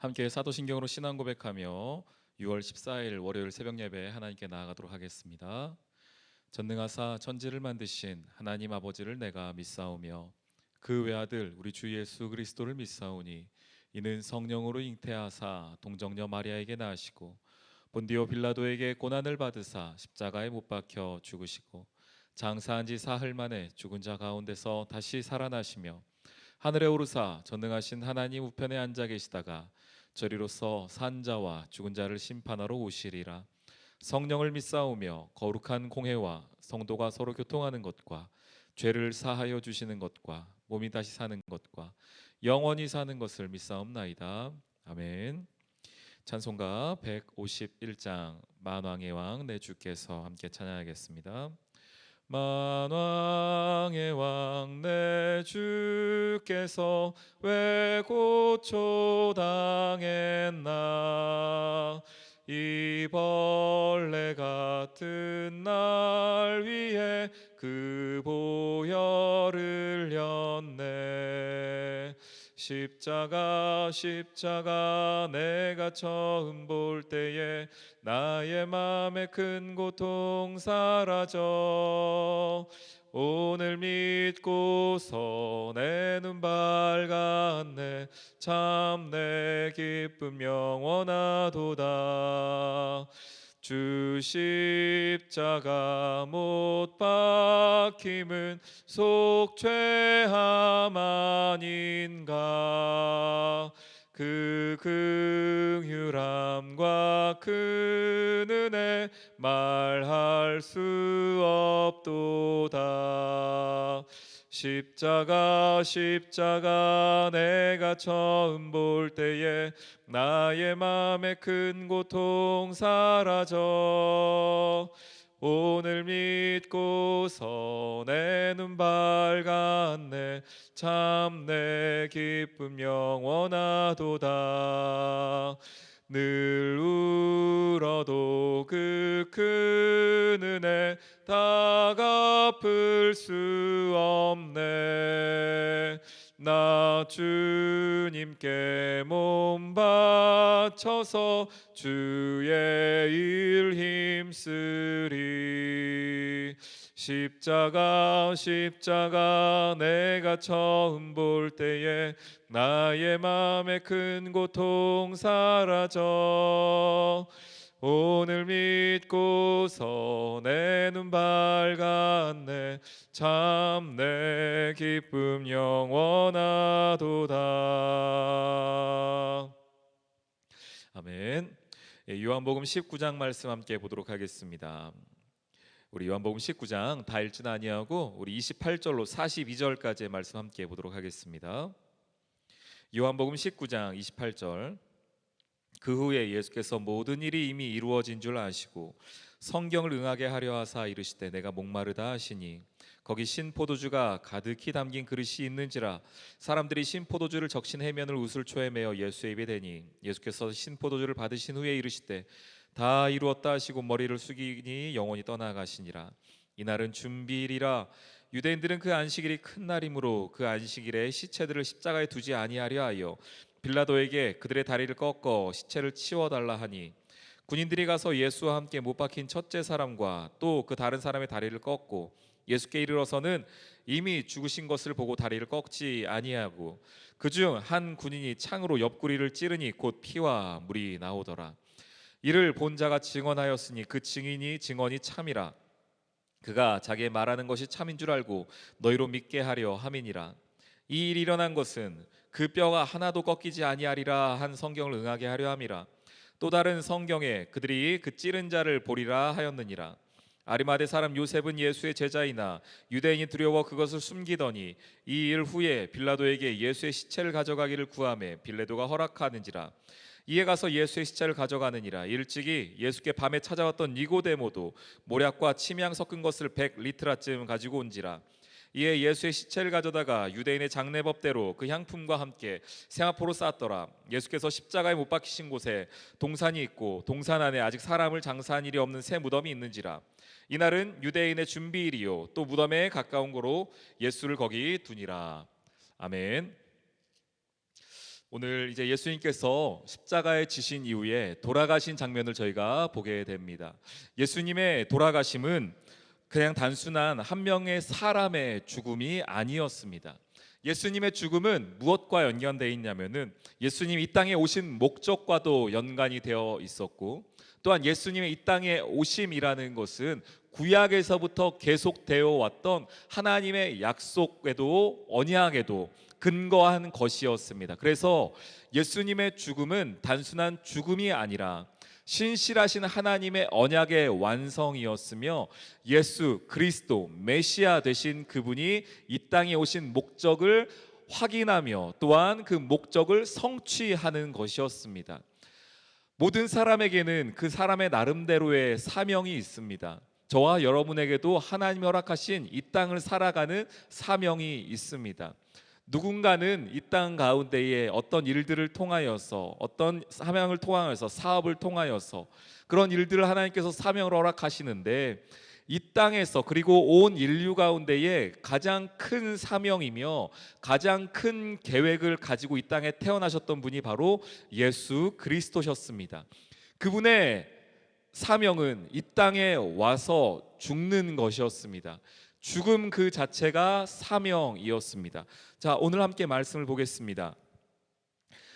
함께 사도신경으로 신앙 고백하며 6월 14일 월요일 새벽 예배 하나님께 나아가도록 하겠습니다. 전능하사 천지를 만드신 하나님 아버지를 내가 믿사오며 그 외아들 우리 주 예수 그리스도를 믿사오니 이는 성령으로 잉태하사 동정녀 마리아에게 나시고 본디오 빌라도에게 고난을 받으사 십자가에 못 박혀 죽으시고 장사한 지 사흘 만에 죽은 자 가운데서 다시 살아나시며 하늘에 오르사 전능하신 하나님 우편에 앉아 계시다가 저리로서 산 자와 죽은 자를 심판하러 오시리라. 성령을 믿사오며 거룩한 공회와 성도가 서로 교통하는 것과 죄를 사하여 주시는 것과 몸이 다시 사는 것과 영원히 사는 것을 믿사옵나이다. 아멘. 찬송가 151장 만왕의 왕 내 주께서 함께 찬양하겠습니다. 만왕의 왕 내 주께서 왜 고초당했나. 이 벌레 같은 날 위해 그 보혈을 흘렸네. 십자가 내가 처음 볼 때에 나의 맘에 큰 고통 사라져. 오늘 믿고서 내 눈 밝았네. 참 내 기쁨 영원하도다. 주 십자가 못 박힘은 속죄함 아닌가. 그 긍휼함과 그 은혜 말할 수 없도다. 십자가 내가 처음 볼 때에 나의 맘에 큰 고통 사라져. 오늘 믿고서 내 눈 밝았네. 참 내 기쁨 영원하도다. 늘 울어도 그 큰 은혜 다 갚을 수 없네. 나 주님께 몸 바쳐서 주의 일 힘쓰리. 십자가 내가 처음 볼 때에 나의 맘에 큰 고통 사라져. 오늘 믿고서 내 눈 밝았네. 참 내 기쁨 영원하도다. 아멘. 요한복음 19장 말씀 함께 보도록 하겠습니다. 우리 요한복음 19장 다 읽지는 아니하고 우리 28절로 42절까지의 말씀 함께 보도록 하겠습니다. 요한복음 19장 28절. 그 후에 예수께서 모든 일이 이미 이루어진 줄 아시고 성경을 응하게 하려 하사 이르시되 내가 목마르다 하시니 거기 신포도주가 가득히 담긴 그릇이 있는지라. 사람들이 신포도주를 적신 해면을 우슬초에 메어 예수의 입에 대니 예수께서 신포도주를 받으신 후에 이르시되 다 이루었다 하시고 머리를 숙이니 영원히 떠나가시니라. 이날은 준비일이라. 유대인들은 그 안식일이 큰 날이므로 그 안식일에 시체들을 십자가에 두지 아니하려 하여 빌라도에게 그들의 다리를 꺾어 시체를 치워달라 하니 군인들이 가서 예수와 함께 못 박힌 첫째 사람과 또 그 다른 사람의 다리를 꺾고 예수께 이르러서는 이미 죽으신 것을 보고 다리를 꺾지 아니하고 그중 한 군인이 창으로 옆구리를 찌르니 곧 피와 물이 나오더라. 이를 본 자가 증언하였으니 그 증언이 참이라. 그가 자기의 말하는 것이 참인 줄 알고 너희로 믿게 하려 함이니라. 이 일이 일어난 것은 그 뼈가 하나도 꺾이지 아니하리라 한 성경을 응하게 하려 함이라. 또 다른 성경에 그들이 그 찌른 자를 보리라 하였느니라. 아리마대 사람 요셉은 예수의 제자이나 유대인이 두려워 그것을 숨기더니 이 일 후에 빌라도에게 예수의 시체를 가져가기를 구하매 빌라도가 허락하는지라. 이에 가서 예수의 시체를 가져가느니라. 일찍이 예수께 밤에 찾아왔던 니고데모도 모략과 침향 섞은 것을 100리트라쯤 가지고 온지라. 이에 예수의 시체를 가져다가 유대인의 장례법대로 그 향품과 함께 세마포로 쌓았더라. 예수께서 십자가에 못 박히신 곳에 동산이 있고 동산 안에 아직 사람을 장사한 일이 없는 새 무덤이 있는지라. 이날은 유대인의 준비일이요 또 무덤에 가까운 거로 예수를 거기 두니라. 아멘. 오늘 이제 예수님께서 십자가에 지신 이후에 돌아가신 장면을 저희가 보게 됩니다. 예수님의 돌아가심은 그냥 단순한 한 명의 사람의 죽음이 아니었습니다. 예수님의 죽음은 무엇과 연관되어 있냐면은 예수님이 이 땅에 오신 목적과도 연관이 되어 있었고, 또한 예수님의 이 땅에 오심이라는 것은 구약에서부터 계속되어 왔던 하나님의 약속에도 언약에도 근거한 것이었습니다. 그래서 예수님의 죽음은 단순한 죽음이 아니라 신실하신 하나님의 언약의 완성이었으며, 예수 그리스도 메시아 되신 그분이 이 땅에 오신 목적을 확인하며 또한 그 목적을 성취하는 것이었습니다. 모든 사람에게는 그 사람의 나름대로의 사명이 있습니다. 저와 여러분에게도 하나님이 허락하신 이 땅을 살아가는 사명이 있습니다. 누군가는 이 땅 가운데에 어떤 일들을 통하여서, 어떤 사명을 통하여서, 사업을 통하여서 그런 일들을 하나님께서 사명을 허락하시는데, 이 땅에서 그리고 온 인류 가운데에 가장 큰 사명이며 가장 큰 계획을 가지고 이 땅에 태어나셨던 분이 바로 예수 그리스도셨습니다. 그분의 사명은 이 땅에 와서 죽는 것이었습니다. 죽음 그 자체가 사명이었습니다. 자, 오늘 함께 말씀을 보겠습니다.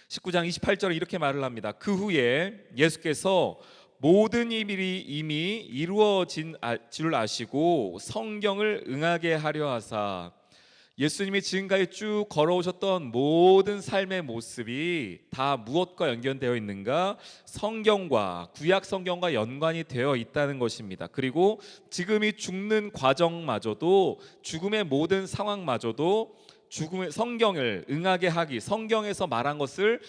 19장 28절에 이렇게 말을 합니다. 그 후에 예수께서 모든 일이 이미 이루어진 줄 아시고 성경을 응하게 하려 하사, 예수님이 지금까지 쭉 걸어오셨던 모든 삶의 모습이 다 무엇과 연결되어 있는가? 성경과, 구약 성경과 연관이 되어 있다는 것입니다. 그리고 지금이 죽는 과정마저도, 죽음의 모든 상황마저도 죽음의 성경을 응하게 하기, 성경에서 말한 것을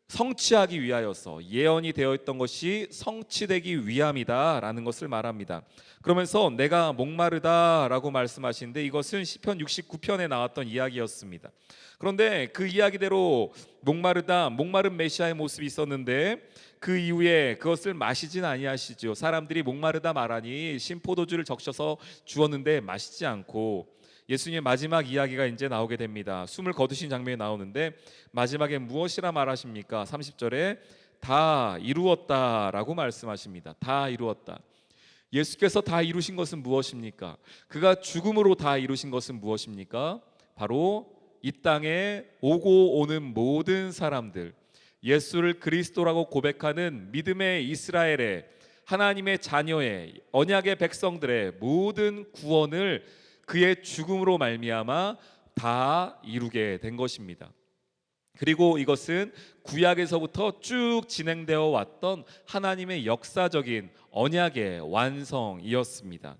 성취하기 위하여서 예언이 되어 있던 것이 성취되기 위함이다라는 것을 말합니다. 그러면서 내가 목마르다라고 말씀하시는데, 이것은 시편 69편에 나왔던 이야기였습니다. 그런데 그 이야기대로 목마른 메시아의 모습이 있었는데, 그 이후에 그것을 마시진 아니하시죠. 사람들이 목마르다 말하니 신포도주를 적셔서 주었는데 마시지 않고, 예수님의 마지막 이야기가 이제 나오게 됩니다. 숨을 거두신 장면이 나오는데, 마지막에 무엇이라 말하십니까? 30절에 다 이루었다라고 말씀하십니다. 다 이루었다. 예수께서 다 이루신 것은 무엇입니까? 그가 죽음으로 다 이루신 것은 무엇입니까? 바로 이 땅에 오고 오는 모든 사람들, 예수를 그리스도라고 고백하는 믿음의 이스라엘의, 하나님의 자녀의, 언약의 백성들의 모든 구원을 그의 죽음으로 말미암아 다 이루게 된 것입니다. 그리고 이것은 구약에서부터 쭉 진행되어 왔던 하나님의 역사적인 언약의 완성이었습니다.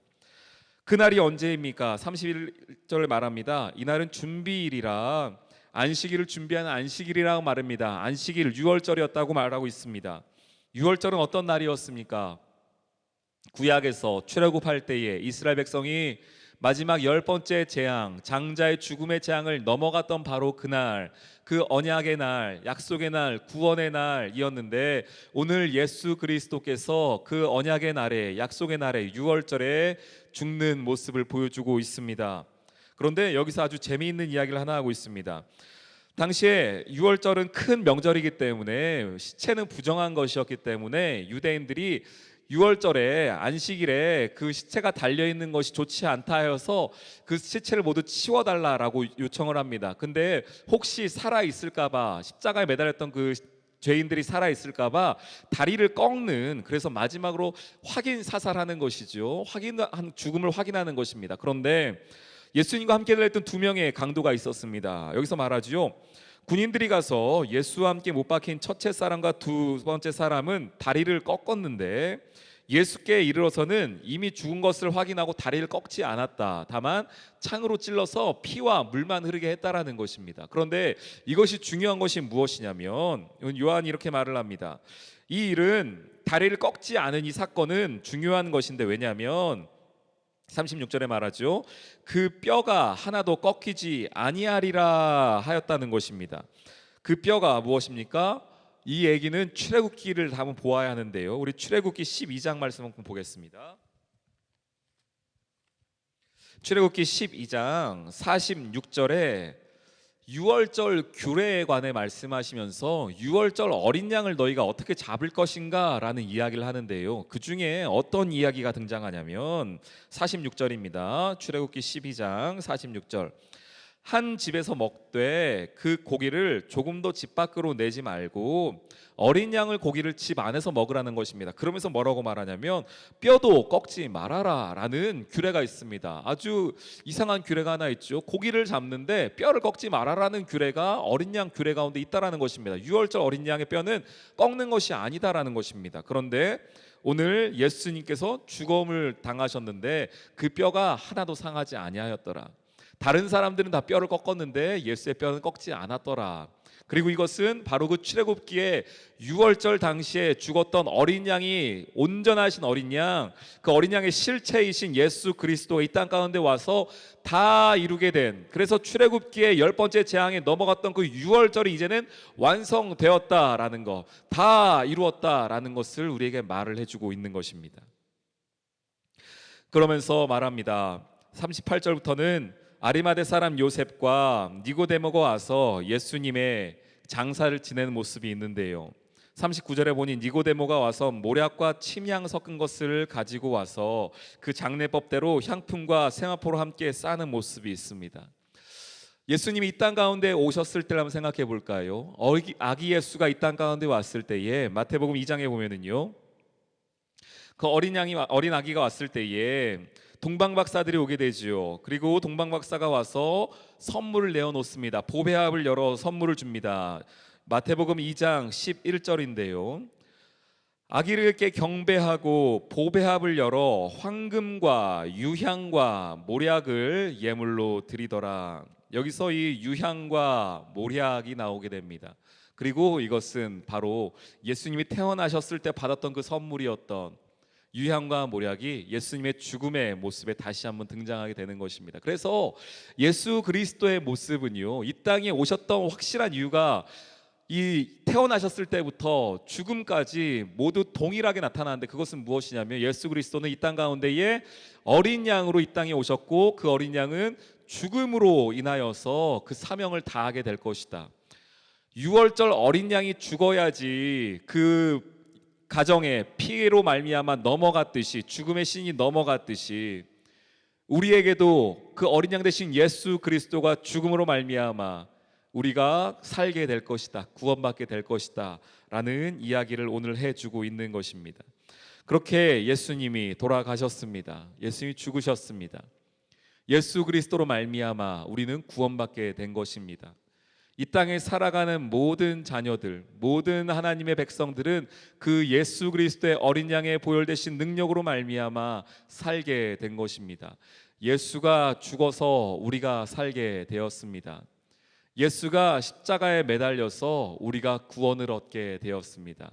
그날이 언제입니까? 31절 말합니다. 이날은 준비일이라, 안식일을 준비하는 안식일이라고 말합니다. 안식일 6월절이었다고 말하고 있습니다. 6월절은 어떤 날이었습니까? 구약에서 출애굽할 때에 이스라엘 백성이 마지막 10번째 재앙, 장자의 죽음의 재앙을 넘어갔던 바로 그날, 그 언약의 날, 약속의 날, 구원의 날이었는데, 오늘 예수 그리스도께서 그 언약의 날에, 약속의 날에 6월절에 죽는 모습을 보여주고 있습니다. 그런데 여기서 아주 재미있는 이야기를 하나 하고 있습니다. 당시에 6월절은 큰 명절이기 때문에, 시체는 부정한 것이었기 때문에 유대인들이 6월절에 안식일에 그 시체가 달려있는 것이 좋지 않다 해서 그 시체를 모두 치워달라고 요청을 합니다. 근데 혹시 살아있을까봐, 십자가에 매달렸던 그 죄인들이 살아있을까봐 다리를 꺾는, 그래서 마지막으로 확인 사살하는 것이죠. 죽음을 확인하는 것입니다. 그런데 예수님과 함께 달렸던 두 명의 강도가 있었습니다. 여기서 말하죠. 군인들이 가서 예수와 함께 못 박힌 첫째 사람과 두 번째 사람은 다리를 꺾었는데, 예수께 이르러서는 이미 죽은 것을 확인하고 다리를 꺾지 않았다. 다만 창으로 찔러서 피와 물만 흐르게 했다라는 것입니다. 그런데 이것이 중요한 것이 무엇이냐면, 요한이 이렇게 말을 합니다. 이 일은, 다리를 꺾지 않은 이 사건은 중요한 것인데, 왜냐하면 36절에 말하죠. 그 뼈가 하나도 꺾이지 아니하리라 하였다는 것입니다. 그 뼈가 무엇입니까? 이 얘기는 출애굽기를 한번 보아야 하는데요. 우리 출애굽기 12장 말씀 한번 보겠습니다. 출애굽기 12장 46절에 유월절 규례에 관해 말씀하시면서 유월절 어린 양을 너희가 어떻게 잡을 것인가 라는 이야기를 하는데요, 그 중에 어떤 이야기가 등장하냐면 46절입니다. 출애굽기 12장 46절. 한 집에서 먹되 그 고기를 조금도 집 밖으로 내지 말고 어린 양을 고기를 집 안에서 먹으라는 것입니다. 그러면서 뭐라고 말하냐면 뼈도 꺾지 말아라 라는 규례가 있습니다. 아주 이상한 규례가 하나 있죠. 고기를 잡는데 뼈를 꺾지 말아라는 규례가 어린 양 규례 가운데 있다라는 것입니다. 유월절 어린 양의 뼈는 꺾는 것이 아니다라는 것입니다. 그런데 오늘 예수님께서 죽음을 당하셨는데 그 뼈가 하나도 상하지 아니하였더라. 다른 사람들은 다 뼈를 꺾었는데 예수의 뼈는 꺾지 않았더라. 그리고 이것은 바로 그 출애굽기에 유월절 당시에 죽었던 어린 양이, 온전하신 어린 양, 그 어린 양의 실체이신 예수 그리스도가 이 땅 가운데 와서 다 이루게 된, 그래서 출애굽기의 10번째 재앙에 넘어갔던 그 유월절이 이제는 완성되었다라는 것, 다 이루었다라는 것을 우리에게 말을 해주고 있는 것입니다. 그러면서 말합니다. 38절부터는 아리마대 사람 요셉과 니고데모가 와서 예수님의 장사를 지내는 모습이 있는데요, 39절에 보니 니고데모가 와서 모략과 침향 섞은 것을 가지고 와서 그 장례법대로 향품과 세마포로 함께 싸는 모습이 있습니다. 예수님이 이 땅 가운데 오셨을 때를 한번 생각해 볼까요? 아기 예수가 이 땅 가운데 왔을 때에 마태복음 2장에 보면은요, 그 어린 아기가 왔을 때에 동방박사들이 오게 되지요. 그리고 동방박사가 와서 선물을 내어놓습니다. 보배합을 열어 선물을 줍니다. 마태복음 2장 11절인데요, 아기를께 경배하고 보배합을 열어 황금과 유향과 모략을 예물로 드리더라. 여기서 이 유향과 모략이 나오게 됩니다. 그리고 이것은 바로 예수님이 태어나셨을 때 받았던 그 선물이었던 유향과 모략이 예수님의 죽음의 모습에 다시 한번 등장하게 되는 것입니다. 그래서 예수 그리스도의 모습은요, 이 땅에 오셨던 확실한 이유가 이 태어나셨을 때부터 죽음까지 모두 동일하게 나타나는데, 그것은 무엇이냐면 예수 그리스도는 이 땅 가운데에 어린 양으로 이 땅에 오셨고 그 어린 양은 죽음으로 인하여서 그 사명을 다하게 될 것이다. 유월절 어린 양이 죽어야지 그 가정에 피로 말미암아 넘어갔듯이, 죽음의 신이 넘어갔듯이 우리에게도 그 어린 양 대신 예수 그리스도가 죽음으로 말미암아 우리가 살게 될 것이다, 구원받게 될 것이다 라는 이야기를 오늘 해주고 있는 것입니다. 그렇게 예수님이 돌아가셨습니다. 예수님이 죽으셨습니다. 예수 그리스도로 말미암아 우리는 구원받게 된 것입니다. 이 땅에 살아가는 모든 자녀들, 모든 하나님의 백성들은 그 예수 그리스도의 어린 양의 보혈되신 능력으로 말미암아 살게 된 것입니다. 예수가 죽어서 우리가 살게 되었습니다. 예수가 십자가에 매달려서 우리가 구원을 얻게 되었습니다.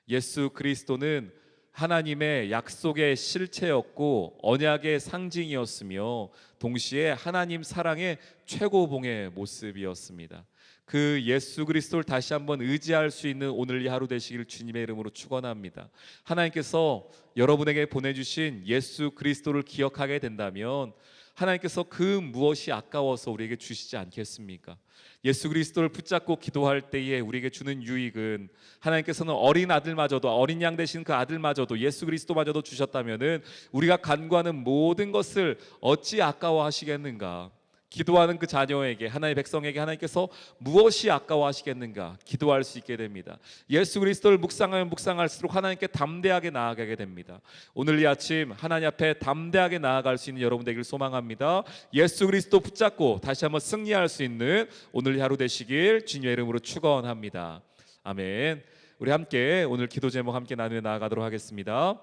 예수 그리스도는 하나님의 약속의 실체였고 언약의 상징이었으며 동시에 하나님 사랑의 최고봉의 모습이었습니다. 그 예수 그리스도를 다시 한번 의지할 수 있는 오늘 이 하루 되시길 주님의 이름으로 축원합니다. 하나님께서 여러분에게 보내주신 예수 그리스도를 기억하게 된다면 하나님께서 그 무엇이 아까워서 우리에게 주시지 않겠습니까? 예수 그리스도를 붙잡고 기도할 때에 우리에게 주는 유익은, 하나님께서는 어린 아들마저도, 어린 양 되신 그 아들마저도, 예수 그리스도마저도 주셨다면은 우리가 간구하는 모든 것을 어찌 아까워하시겠는가? 기도하는 그 자녀에게, 하나님의 백성에게 하나님께서 무엇이 아까워하시겠는가 기도할 수 있게 됩니다. 예수 그리스도를 묵상하면 묵상할수록 하나님께 담대하게 나아가게 됩니다. 오늘 이 아침 하나님 앞에 담대하게 나아갈 수 있는 여러분 되기를 소망합니다. 예수 그리스도 붙잡고 다시 한번 승리할 수 있는 오늘 이 하루 되시길 주님의 이름으로 축원합니다. 아멘. 우리 함께 오늘 기도 제목 함께 나누어 나아가도록 하겠습니다.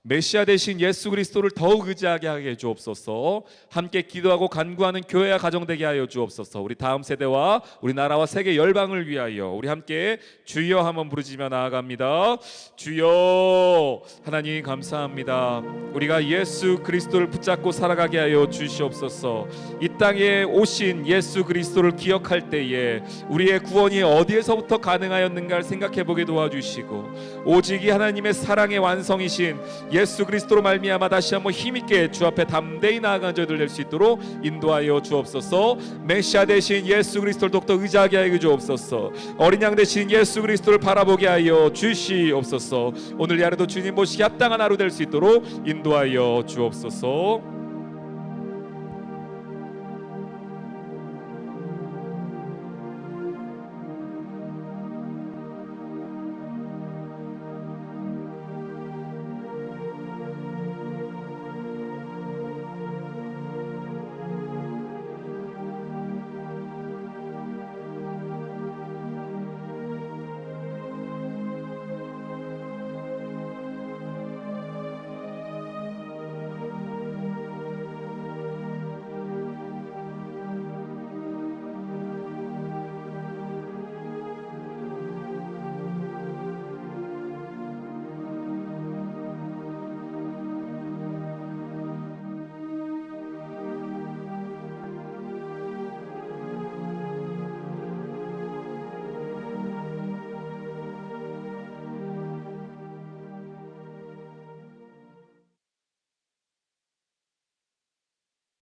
메시아 되신 예수 그리스도를 더욱 의지하게 하게 주옵소서. 함께 기도하고 간구하는 교회와 가정 되게 하여 주옵소서. 우리 다음 세대와 우리 나라와 세계 열방을 위하여 우리 함께 주여 한번 부르짖으며 나아갑니다. 주여. 하나님 감사합니다. 우리가 예수 그리스도를 붙잡고 살아가게 하여 주시옵소서. 이 땅에 오신 예수 그리스도를 기억할 때에 우리의 구원이 어디에서부터 가능하였는가를 생각해 보게 도와주시고, 오직 이 하나님의 사랑의 완성이신 예수 그리스도로 말미암아 다시 한번 힘있게 주 앞에 담대히 나아간 저희들 될 수 있도록 인도하여 주옵소서. 메시아 되신 예수 그리스도를 더욱더 의지하게 하여 주옵소서. 어린 양 되신 예수 그리스도를 바라보게 하여 주시옵소서. 오늘 이 하루도 주님 보시기 합당한 하루 될 수 있도록 인도하여 주옵소서.